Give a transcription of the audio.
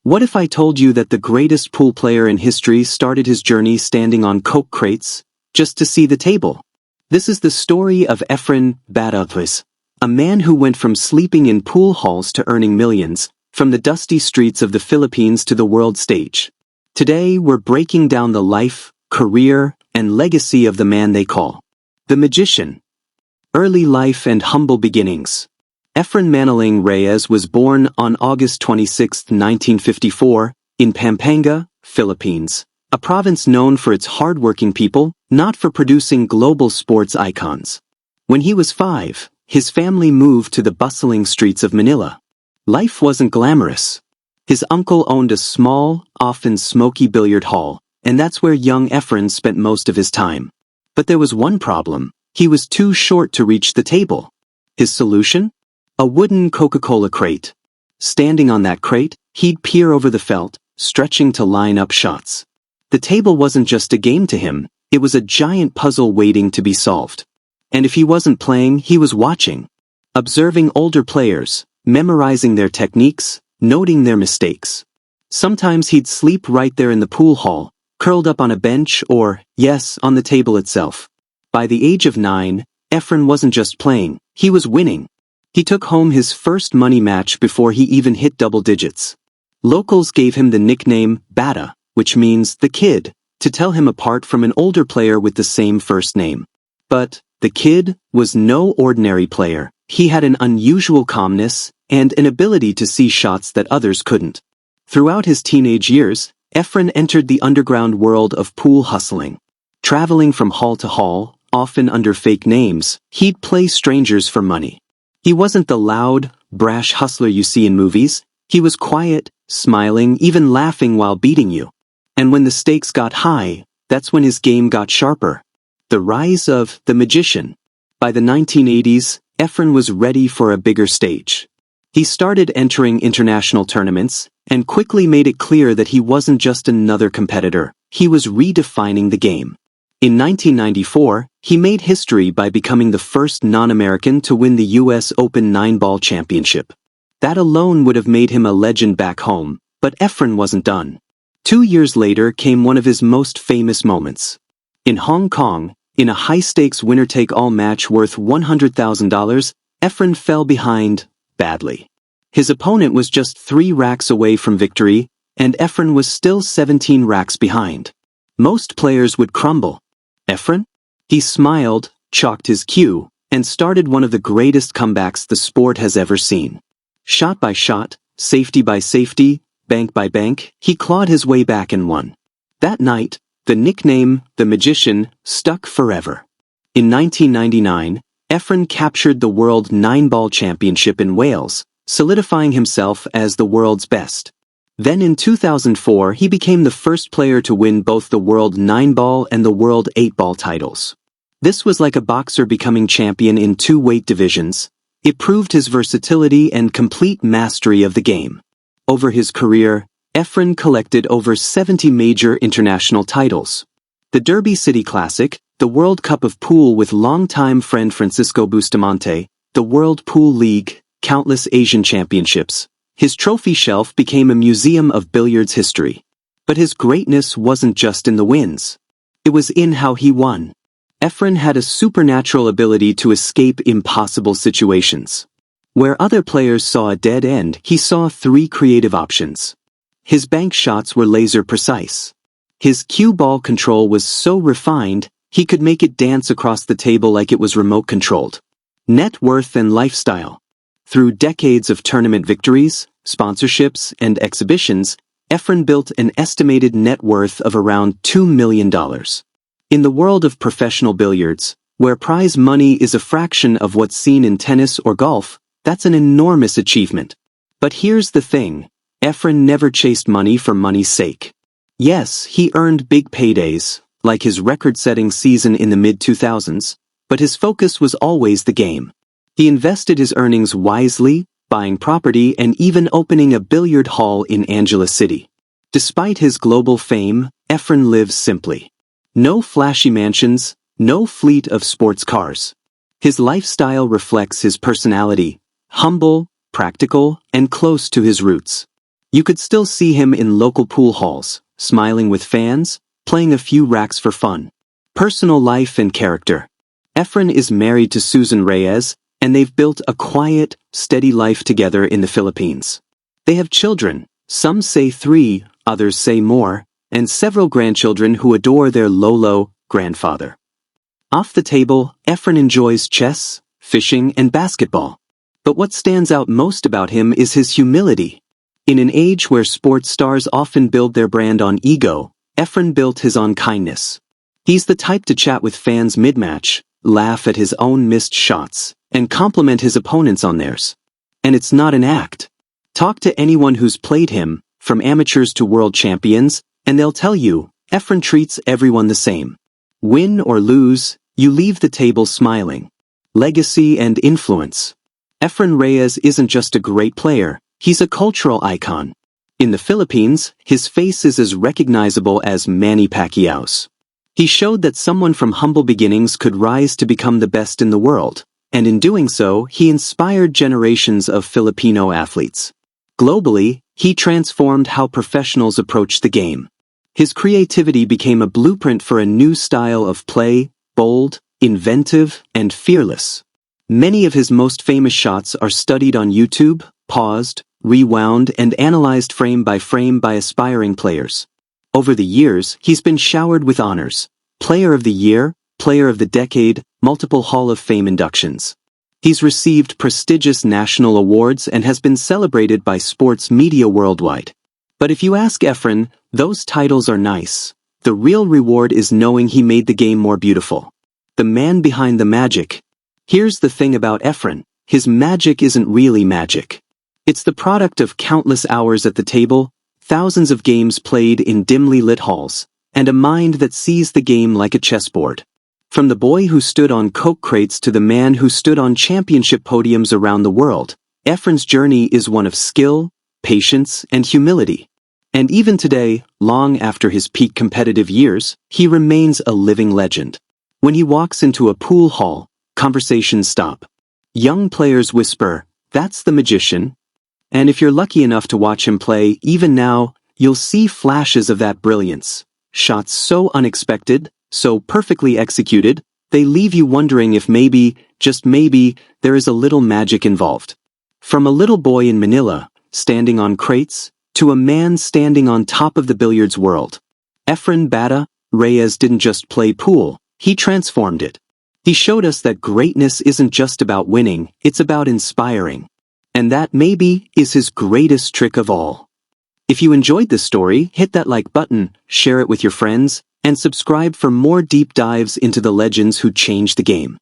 What if I told you that the greatest pool player in history started his journey standing on Coke crates, just to see the table? This is the story of Efren Bata, a man who went from sleeping in pool halls to earning millions, from the dusty streets of the Philippines to the world stage. Today we're breaking down the life, career, and legacy of the man they call the magician. Early life and humble beginnings. Efren Reyes was born on August 26, 1954, in Pampanga, Philippines, a province known for its hardworking people, not for producing global sports icons. When he was 5, his family moved to the bustling streets of Manila. Life wasn't glamorous. His uncle owned a small, often smoky billiard hall, and that's where young Efren spent most of his time. But there was one problem: he was too short to reach the table. His solution? A wooden Coca-Cola crate. Standing on that crate, he'd peer over the felt, stretching to line up shots. The table wasn't just a game to him, it was a giant puzzle waiting to be solved. And if he wasn't playing, he was watching. Observing older players, memorizing their techniques, noting their mistakes. Sometimes he'd sleep right there in the pool hall, curled up on a bench or, yes, on the table itself. By the age of 9, Efren wasn't just playing, he was winning. He took home his first money match before he even hit double digits. Locals gave him the nickname Bata, which means the kid, to tell him apart from an older player with the same first name. But the kid was no ordinary player. He had an unusual calmness and an ability to see shots that others couldn't. Throughout his teenage years, Efren entered the underground world of pool hustling. Traveling from hall to hall, often under fake names, he'd play strangers for money. He wasn't the loud, brash hustler you see in movies. He was quiet, smiling, even laughing while beating you. And when the stakes got high, that's when his game got sharper. The rise of the magician. By the 1980s, Efren was ready for a bigger stage. He started entering international tournaments, and quickly made it clear that he wasn't just another competitor, he was redefining the game. In 1994, he made history by becoming the first non-American to win the US Open 9-ball championship. That alone would have made him a legend back home, but Efren wasn't done. 2 years later came one of his most famous moments. In Hong Kong, in a high-stakes winner-take-all match worth $100,000, Efren fell behind, badly. His opponent was just 3 racks away from victory, and Efren was still 17 racks behind. Most players would crumble. Efren? He smiled, chalked his cue, and started one of the greatest comebacks the sport has ever seen. Shot by shot, safety by safety, bank by bank, he clawed his way back and won. That night, the nickname, the magician, stuck forever. In 1999, Efren captured the World 9-ball championship in Wales, solidifying himself as the world's best. Then in 2004 he became the first player to win both the World 9-ball and the World 8-ball titles. This was like a boxer becoming champion in 2 weight divisions. It proved his versatility and complete mastery of the game. Over his career, Efren collected over 70 major international titles. The Derby City Classic, the World Cup of Pool with longtime friend Francisco Bustamante, the World Pool League, countless Asian championships. His trophy shelf became a museum of billiards history. But his greatness wasn't just in the wins. It was in how he won. Efren had a supernatural ability to escape impossible situations. Where other players saw a dead end, he saw 3 creative options. His bank shots were laser precise. His cue ball control was so refined, he could make it dance across the table like it was remote controlled. Net worth and lifestyle. Through decades of tournament victories, sponsorships, and exhibitions, Efren built an estimated net worth of around $2 million. In the world of professional billiards, where prize money is a fraction of what's seen in tennis or golf, that's an enormous achievement. But here's the thing, Efren never chased money for money's sake. Yes, he earned big paydays, like his record-setting season in the mid-2000s, but his focus was always the game. He invested his earnings wisely, buying property and even opening a billiard hall in Angeles City. Despite his global fame, Efren lives simply. No flashy mansions, no fleet of sports cars. His lifestyle reflects his personality, humble, practical, and close to his roots. You could still see him in local pool halls, smiling with fans, playing a few racks for fun. Personal life and character. Efren is married to Susan Reyes, and they've built a quiet, steady life together in the Philippines. They have children, some say 3, others say more, and several grandchildren who adore their Lolo grandfather. Off the table, Efren enjoys chess, fishing, and basketball. But what stands out most about him is his humility. In an age where sports stars often build their brand on ego, Efren built his on kindness. He's the type to chat with fans mid-match, laugh at his own missed shots, and compliment his opponents on theirs. And it's not an act. Talk to anyone who's played him, from amateurs to world champions, and they'll tell you, Efren treats everyone the same. Win or lose, you leave the table smiling. Legacy and influence. Efren Reyes isn't just a great player, he's a cultural icon. In the Philippines, his face is as recognizable as Manny Pacquiao's. He showed that someone from humble beginnings could rise to become the best in the world, and in doing so, he inspired generations of Filipino athletes. Globally, he transformed how professionals approach the game. His creativity became a blueprint for a new style of play, bold, inventive, and fearless. Many of his most famous shots are studied on YouTube, paused, rewound, and analyzed frame by aspiring players. Over the years, he's been showered with honors: Player of the Year, Player of the Decade, multiple Hall of Fame inductions. He's received prestigious national awards and has been celebrated by sports media worldwide. But if you ask Efren, those titles are nice. The real reward is knowing he made the game more beautiful. The man behind the magic. Here's the thing about Efren: his magic isn't really magic. It's the product of countless hours at the table, thousands of games played in dimly lit halls, and a mind that sees the game like a chessboard. From the boy who stood on Coke crates to the man who stood on championship podiums around the world, Efren's journey is one of skill, patience, and humility. And even today, long after his peak competitive years, he remains a living legend. When he walks into a pool hall, conversations stop. Young players whisper, "That's the magician." And if you're lucky enough to watch him play, even now, you'll see flashes of that brilliance. Shots so unexpected, so perfectly executed, they leave you wondering if maybe, just maybe, there is a little magic involved. From a little boy in Manila, standing on crates, to a man standing on top of the billiards world, Efren Bata Reyes didn't just play pool, he transformed it. He showed us that greatness isn't just about winning, it's about inspiring. And that, maybe, is his greatest trick of all. If you enjoyed this story, hit that like button, share it with your friends, and subscribe for more deep dives into the legends who changed the game.